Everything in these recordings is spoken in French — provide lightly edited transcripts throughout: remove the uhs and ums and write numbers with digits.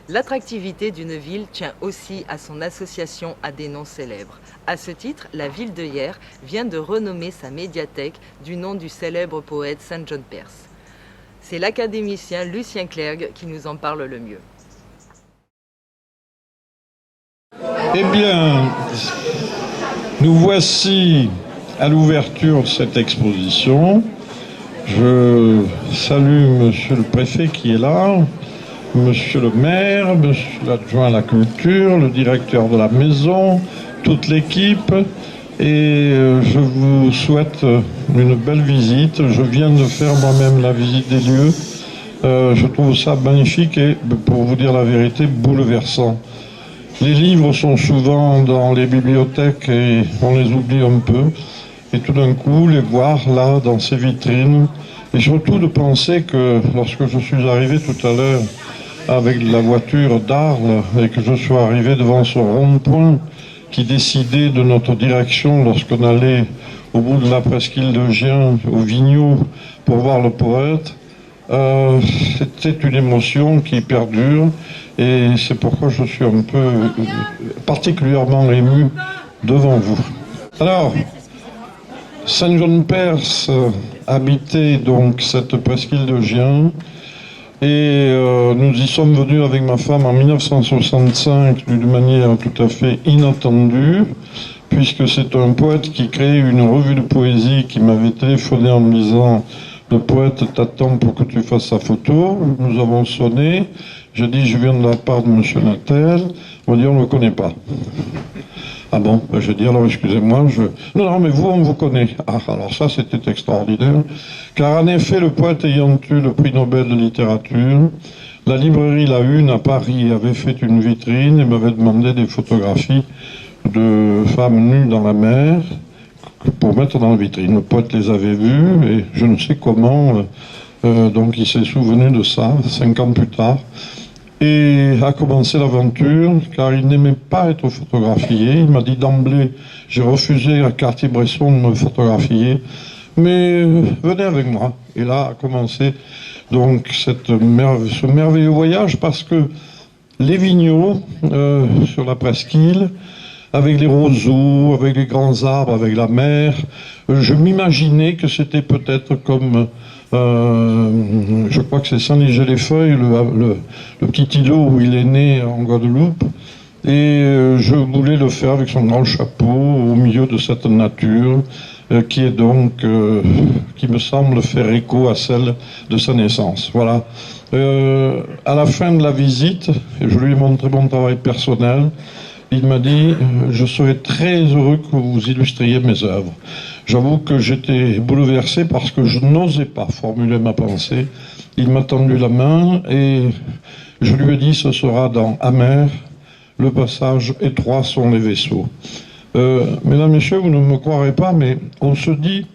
L'attractivité d'une ville tient aussi à son association à des noms célèbres. À ce titre, la ville de Hyères vient de renommer sa médiathèque du nom du célèbre poète Saint John Perse. C'est l'académicien Lucien Clergue qui nous en parle le mieux. Eh bien, nous voici à l'ouverture de cette exposition. Je salue monsieur le préfet qui est là, monsieur le maire, monsieur l'adjoint à la culture, le directeur de la maison, toute l'équipe. Et je vous souhaite une belle visite. Je viens de faire moi-même la visite des lieux. Je trouve ça magnifique et, pour vous dire la vérité, bouleversant. Les livres sont souvent dans les bibliothèques et on les oublie un peu. Et tout d'un coup, les voir là, dans ces vitrines, et surtout de penser que lorsque je suis arrivé tout à l'heure avec la voiture d'Arles et que je suis arrivé devant ce rond-point qui décidait de notre direction lorsqu'on allait au bout de la presqu'île de Gien, au Vigneault, pour voir le poète, c'était une émotion qui perdure et c'est pourquoi je suis un peu particulièrement ému devant vous. Alors, Saint John Perse habitait donc cette presqu'île de Gien et nous y sommes venus avec ma femme en 1965 d'une manière tout à fait inattendue, puisque c'est un poète qui crée une revue de poésie qui m'avait téléphoné en me disant « Le poète t'attend pour que tu fasses sa photo ». Nous avons sonné, j'ai dit « Je viens de la part de monsieur Nattel ». On m'a dit « On ne le connaît pas ». Ah bon, je dis alors excusez-moi, Non, mais vous, on vous connaît. Ah, alors ça, c'était extraordinaire. Car en effet, le poète ayant eu le prix Nobel de littérature, la librairie La Une à Paris avait fait une vitrine et m'avait demandé des photographies de femmes nues dans la mer pour mettre dans la vitrine. Le poète les avait vues et je ne sais comment, donc il s'est souvenu de ça 5 ans plus tard. Et a commencé l'aventure, car il n'aimait pas être photographié. Il m'a dit d'emblée, j'ai refusé à Cartier-Bresson de me photographier, mais venez avec moi. Et là a commencé donc ce merveilleux voyage, parce que les Vigneault, sur la presqu'île, avec les roseaux, avec les grands arbres, avec la mer, je m'imaginais que c'était peut-être comme... je crois que c'est Saint-Léger-les-Feuilles, le petit îlot où il est né en Guadeloupe. Et je voulais le faire avec son grand chapeau au milieu de cette nature qui est donc, qui me semble faire écho à celle de sa naissance. Voilà. À la fin de la visite, je lui ai montré mon travail personnel. Il m'a dit « Je serais très heureux que vous illustriez mes œuvres ». J'avoue que j'étais bouleversé parce que je n'osais pas formuler ma pensée. Il m'a tendu la main et je lui ai dit « Ce sera dans Amer, le passage étroit sont les vaisseaux ». Mesdames, Messieurs, vous ne me croirez pas, mais on se dit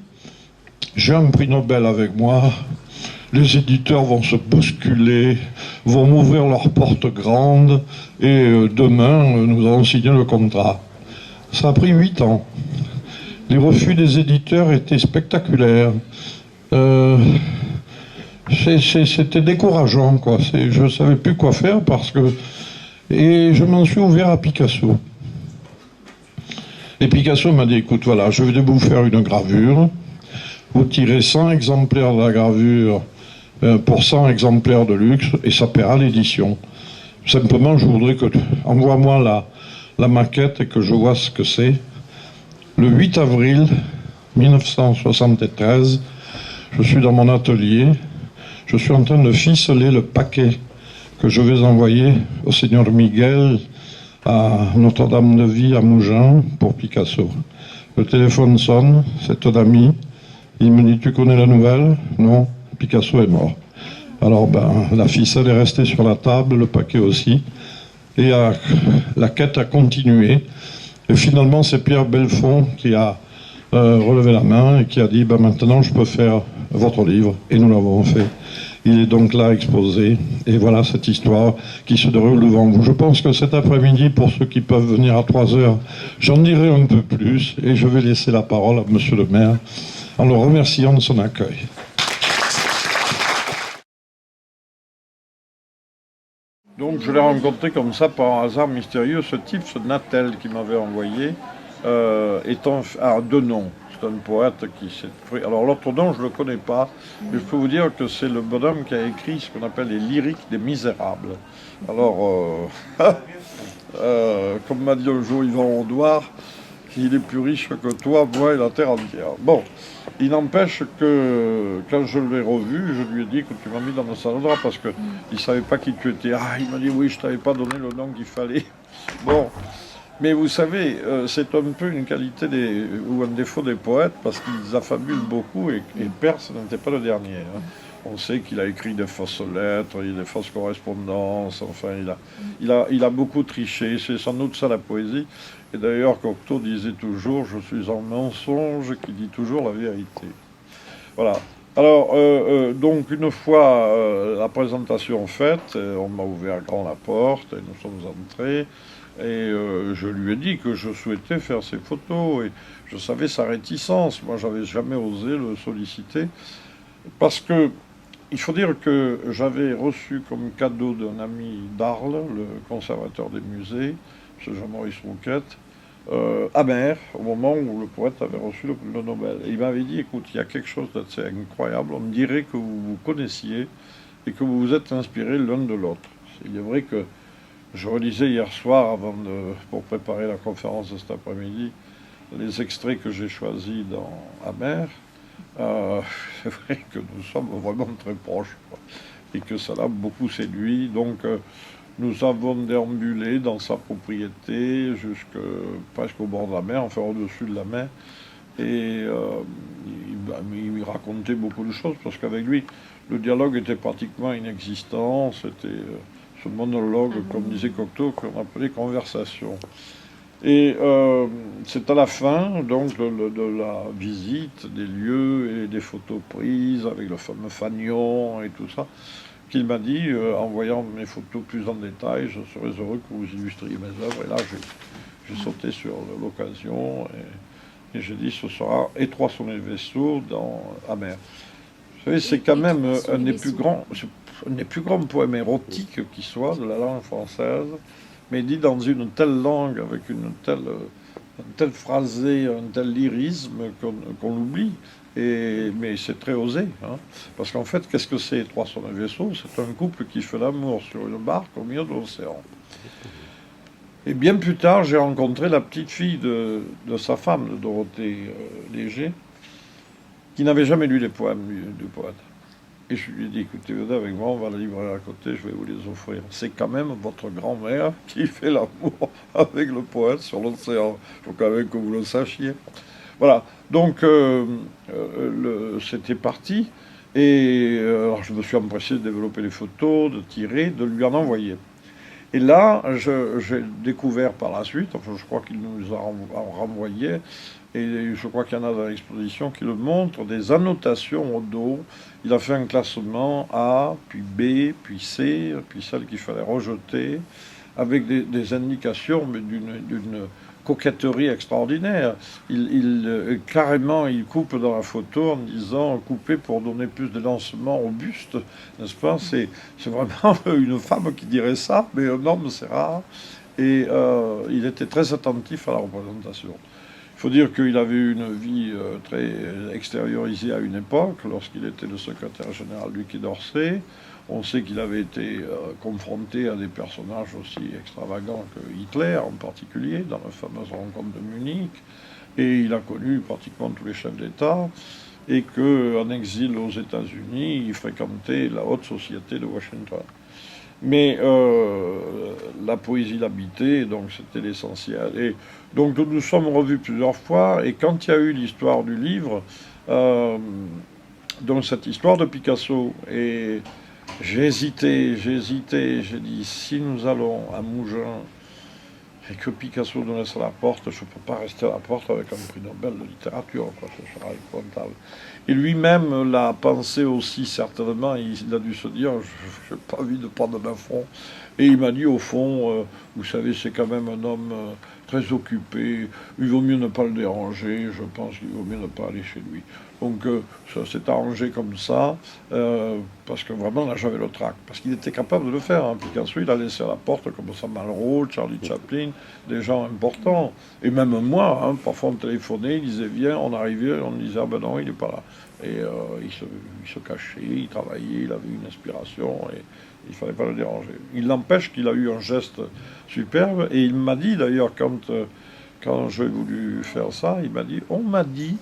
« J'ai un prix Nobel avec moi ». Les éditeurs vont se bousculer, vont m'ouvrir leurs portes grandes et demain, nous allons signer le contrat. Ça a pris 8 ans. Les refus des éditeurs étaient spectaculaires. C'était décourageant, quoi. Je ne savais plus quoi faire parce que... Et je m'en suis ouvert à Picasso. Et Picasso m'a dit, écoute, voilà, je vais vous faire une gravure. Vous tirez 100 exemplaires de la gravure pour 100 exemplaires de luxe et ça paiera l'édition. Simplement, je voudrais que envoie-moi la maquette et que je vois ce que c'est. Le 8 avril 1973, je suis dans mon atelier, je suis en train de ficeler le paquet que je vais envoyer au Seigneur Miguel à Notre-Dame-de-Vie à Mougins pour Picasso. Le téléphone sonne, c'est un ami. Il me dit, tu connais la nouvelle? Non, Picasso est mort. Alors la ficelle est restée sur la table, le paquet aussi, et la quête a continué. Et finalement, c'est Pierre Belfond qui a relevé la main et qui a dit, maintenant je peux faire votre livre, et nous l'avons fait. Il est donc là exposé, et voilà cette histoire qui se déroule devant vous. Je pense que cet après-midi, pour ceux qui peuvent venir à 3 heures, j'en dirai un peu plus, et je vais laisser la parole à monsieur le maire, en le remerciant de son accueil. Donc je l'ai rencontré comme ça par un hasard mystérieux, ce type, ce Natel qui m'avait envoyé, étant deux noms. C'est un poète qui s'est pris. Alors l'autre nom, je ne le connais pas, mais je peux vous dire que c'est le bonhomme qui a écrit ce qu'on appelle les lyriques des Misérables. Alors, comme m'a dit un jour Yvan Audouard, il est plus riche que toi, moi et la terre entière. Bon, il n'empêche que quand je l'ai revu, je lui ai dit que tu m'as mis dans le salon de parce qu'il ne savait pas qui tu étais. Ah, il m'a dit oui, je ne t'avais pas donné le nom qu'il fallait. Bon, mais vous savez, c'est un peu une qualité ou un défaut des poètes parce qu'ils affabulent beaucoup et Perse n'était pas le dernier. Hein. On sait qu'il a écrit des fausses lettres, des fausses correspondances, enfin il a beaucoup triché, c'est sans doute ça la poésie. Et d'ailleurs Cocteau disait toujours « Je suis un mensonge qui dit toujours la vérité ». Voilà. Alors, donc une fois la présentation faite, on m'a ouvert grand la porte et nous sommes entrés. Et je lui ai dit que je souhaitais faire ses photos et je savais sa réticence. Moi, j'avais jamais osé le solliciter parce que il faut dire que j'avais reçu comme cadeau d'un ami d'Arles, le conservateur des musées, M. Jean-Maurice Rouquette, Amer, au moment où le poète avait reçu le Nobel. Et il m'avait dit, écoute, il y a quelque chose d'assez incroyable, on me dirait que vous vous connaissiez et que vous vous êtes inspirés l'un de l'autre. Il est vrai que je relisais hier soir, pour préparer la conférence de cet après-midi, les extraits que j'ai choisis dans Amer. C'est vrai que nous sommes vraiment très proches et que ça l'a beaucoup séduit. Donc nous avons déambulé dans sa propriété presque au bord de la mer, enfin au-dessus de la mer. Et il me racontait beaucoup de choses parce qu'avec lui, le dialogue était pratiquement inexistant. C'était ce monologue, comme disait Cocteau, qu'on appelait conversation. Et c'est à la fin donc de la visite des lieux et des photos prises avec le fameux fanion et tout ça, qu'il m'a dit, en voyant mes photos plus en détail, je serais heureux que vous illustriez mes œuvres. Et là, j'ai sauté sur l'occasion et j'ai dit, ce sera Étroits sont les vaisseaux dans Amer. Vous savez, c'est quand même un des plus grands poèmes érotiques qui soit de la langue française, mais dit dans une telle langue, avec un tel phrasé, un tel lyrisme qu'on l'oublie. Mais c'est très osé, hein, parce qu'en fait, qu'est-ce que c'est Trois sur un vaisseau? C'est un couple qui fait l'amour sur une barque au milieu de l'océan. Et bien plus tard, j'ai rencontré la petite fille de sa femme, de Dorothée Léger, qui n'avait jamais lu les poèmes du poète. Et je lui ai dit, écoutez, venez avec moi, on va à la librairie à côté, je vais vous les offrir. C'est quand même votre grand-mère qui fait l'amour avec le poète sur l'océan. Il faut quand même que vous le sachiez. Voilà, donc c'était parti. Et alors je me suis empressé de développer les photos, de tirer, de lui en envoyer. Et là, j'ai découvert par la suite, enfin je crois qu'il nous a renvoyé, et je crois qu'il y en a dans l'exposition qui le montre, des annotations au dos. Il a fait un classement A, puis B, puis C, puis celle qu'il fallait rejeter, avec des indications d'une coquetterie extraordinaire. Carrément, il coupe dans la photo en disant couper pour donner plus de lancement au buste, n'est-ce pas? C'est vraiment une femme qui dirait ça, mais un homme, c'est rare. Et il était très attentif à la représentation. Il faut dire qu'il avait eu une vie très extériorisée à une époque, lorsqu'il était le secrétaire général du Quai d'Orsay. On sait qu'il avait été confronté à des personnages aussi extravagants que Hitler, en particulier, dans la fameuse rencontre de Munich. Et il a connu pratiquement tous les chefs d'État. Et qu'en exil aux États-Unis, il fréquentait la haute société de Washington. Mais la poésie l'habitait, donc c'était l'essentiel. Et donc nous nous sommes revus plusieurs fois, et quand il y a eu l'histoire du livre, donc cette histoire de Picasso, et j'ai hésité, j'ai dit, si nous allons à Mougins, et que Picasso nous laisse à la porte, je ne peux pas rester à la porte avec un prix Nobel de littérature, quoi, ce sera épouvantable. Et lui-même l'a pensé aussi, certainement, il a dû se dire, je n'ai pas envie de prendre un affront. Et il m'a dit, au fond, vous savez, c'est quand même un homme très occupé, il vaut mieux ne pas le déranger, je pense qu'il vaut mieux ne pas aller chez lui. Donc ça s'est arrangé comme ça, parce que vraiment là j'avais le trac, parce qu'il était capable de le faire, hein. Picasso il a laissé à la porte comme ça Malraux, Charlie Chaplin, des gens importants, et même moi, hein, parfois on me téléphonait, il disait viens, on arrivait, on me disait ah ben non il n'est pas là, et il se cachait, il travaillait, il avait une inspiration, et il ne fallait pas le déranger. Il n'empêche qu'il a eu un geste superbe, et il m'a dit d'ailleurs quand j'ai voulu faire ça, il m'a dit on m'a dit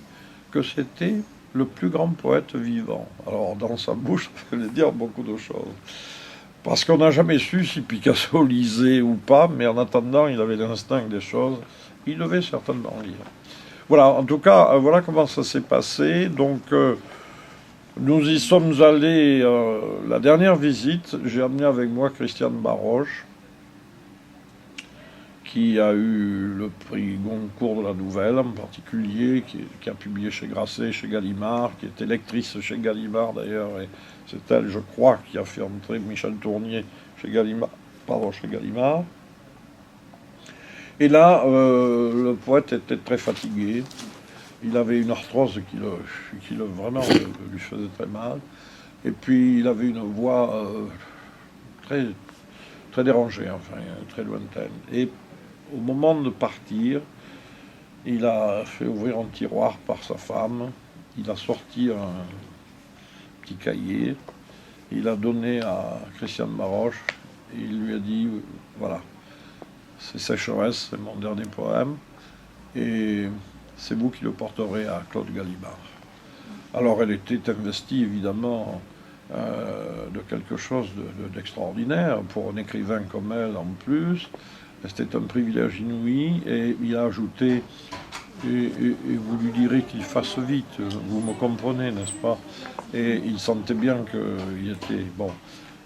que c'était le plus grand poète vivant. Alors, dans sa bouche, ça voulait dire beaucoup de choses. Parce qu'on n'a jamais su si Picasso lisait ou pas, mais en attendant, il avait l'instinct des choses. Il devait certainement lire. Voilà, en tout cas, voilà comment ça s'est passé. Donc, nous y sommes allés, la dernière visite, j'ai amené avec moi Christiane Baroche, qui a eu le prix Goncourt de la Nouvelle en particulier, qui a publié chez Grasset, chez Gallimard, qui était lectrice chez Gallimard d'ailleurs, et c'est elle, je crois, qui a fait entrer Michel Tournier chez Gallimard. Et là, le poète était très fatigué, il avait une arthrose qui vraiment lui faisait très mal, et puis il avait une voix très, très dérangée, enfin, très lointaine. Et au moment de partir, il a fait ouvrir un tiroir par sa femme, il a sorti un petit cahier, il a donné à Christiane Baroche, et il lui a dit, voilà, c'est Sécheresse, c'est mon dernier poème, et c'est vous qui le porterez à Claude Gallimard. Alors elle était investie évidemment de quelque chose d'extraordinaire, pour un écrivain comme elle en plus. C'était un privilège inouï, et il a ajouté, et vous lui direz qu'il fasse vite, vous me comprenez, n'est-ce pas? Et il sentait bien qu'il était bon.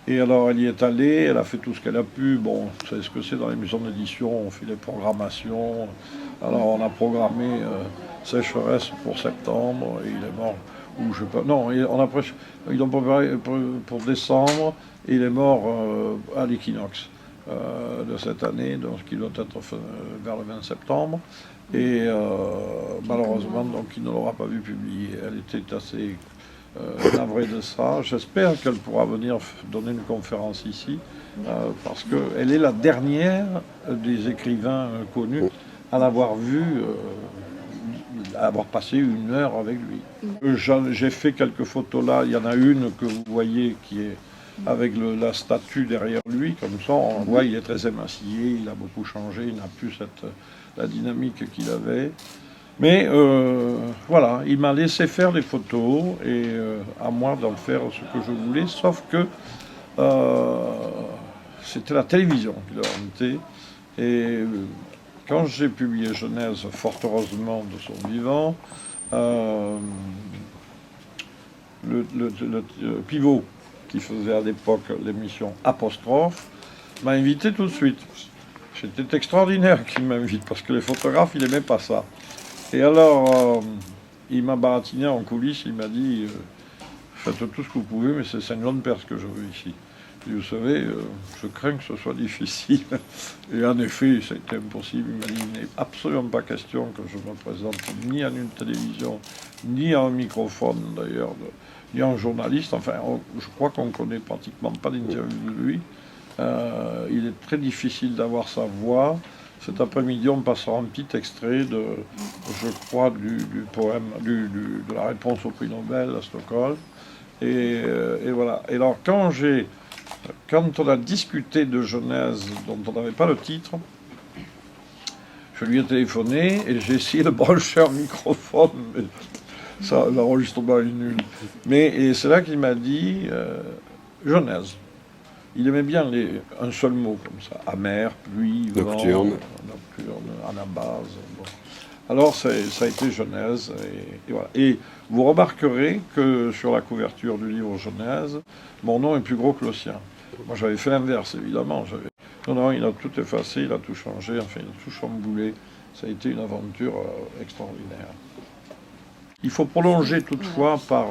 Et alors elle y est allée, elle a fait tout ce qu'elle a pu. Bon, vous savez ce que c'est dans les maisons d'édition, on fait les programmations. Alors on a programmé Sécheresse pour septembre, et il est mort. Ou je sais pas. Non, ils l'ont préparé pour décembre, et il est mort à l'équinoxe de cette année, donc qui doit être vers le 20 septembre. Et malheureusement, donc il ne l'aura pas vu publier. Elle était assez navrée de ça. J'espère qu'elle pourra venir donner une conférence ici, parce qu'elle est la dernière des écrivains connus à l'avoir vu, à avoir passé 1 heure avec lui. J'ai fait quelques photos là. Il y en a une que vous voyez qui est avec la statue derrière lui, comme ça, on voit il est très émacié, il a beaucoup changé, il n'a plus la dynamique qu'il avait. Mais voilà, il m'a laissé faire des photos, et à moi d'en faire ce que je voulais, sauf que c'était la télévision qui l'a invité. Et quand j'ai publié Genèse, fort heureusement de son vivant, le pivot qui faisait à l'époque l'émission Apostrophe, m'a invité tout de suite. C'était extraordinaire qu'il m'invite, parce que les photographes, ils n'aimaient pas ça. Et alors, il m'a baratiné en coulisses, il m'a dit faites tout ce que vous pouvez, mais c'est Saint-Jean-de-Perse que je veux ici. Et vous savez, je crains que ce soit difficile. Et en effet, c'était impossible. Il m'a dit il n'est absolument pas question que je me présente ni à une télévision, ni à un microphone d'ailleurs, ni à un journaliste. Enfin, je crois qu'on ne connaît pratiquement pas d'interview de lui. Il est très difficile d'avoir sa voix. Cet après-midi, on passera un petit extrait je crois, du poème, de la réponse au prix Nobel à Stockholm. Et voilà. Et alors, quand on a discuté de Genèse, dont on n'avait pas le titre, je lui ai téléphoné et j'ai essayé de brancher un microphone, mais l'enregistrement est nul. Et c'est là qu'il m'a dit Genèse. Il aimait bien un seul mot comme ça, amer, pluie, nocturne, anabase. Bon. Alors ça a été Genèse, et voilà. Et vous remarquerez que sur la couverture du livre Genèse, mon nom est plus gros que le sien. Moi j'avais fait l'inverse évidemment. Non, il a tout effacé, il a tout changé, enfin il a tout chamboulé. Ça a été une aventure extraordinaire. Il faut prolonger toutefois par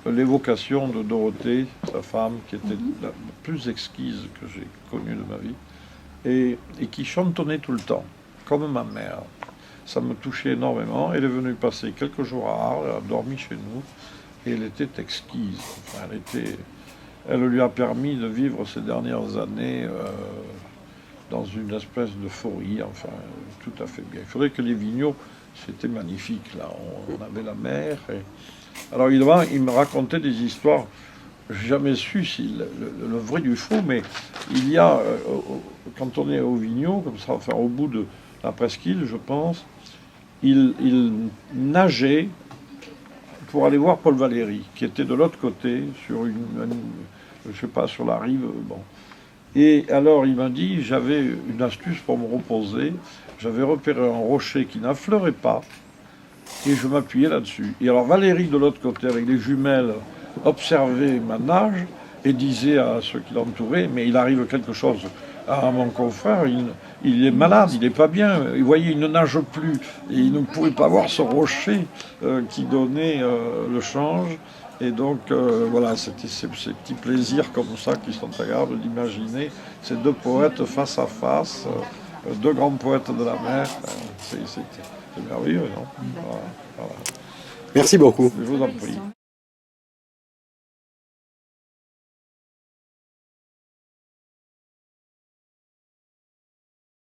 l'évocation de Dorothée, sa femme, qui était la plus exquise que j'ai connue de ma vie, et qui chantonnait tout le temps, comme ma mère. Ça me touchait énormément. Elle est venue passer quelques jours à Arles, elle a dormi chez nous, et elle était exquise. Enfin, elle lui a permis de vivre ces dernières années dans une espèce d'euphorie, enfin, tout à fait bien. Il faudrait que les Vigneaux, c'était magnifique, là, on avait la mer. Alors évidemment, il me racontait des histoires, j'ai jamais su si le vrai du faux, mais il y a, quand on est au Vigneaux, comme ça, enfin au bout de la presqu'île, je pense, il nageait pour aller voir Paul Valéry, qui était de l'autre côté, sur je sais pas, sur la rive, bon. Et alors il m'a dit, j'avais une astuce pour me reposer, j'avais repéré un rocher qui n'affleurait pas, et je m'appuyais là-dessus. Et alors Valéry de l'autre côté, avec les jumelles, observait ma nage, et disait à ceux qui l'entouraient, mais il arrive quelque chose à mon confrère, il est malade, il n'est pas bien, vous voyez, il ne nage plus, et il ne pouvait pas voir ce rocher qui donnait le change. Et donc, voilà, c'était ces petits plaisirs comme ça qui sont agréables d'imaginer ces deux poètes face à face, deux grands poètes de la mer. C'est merveilleux, non? Voilà, voilà. Merci beaucoup. Je vous en prie.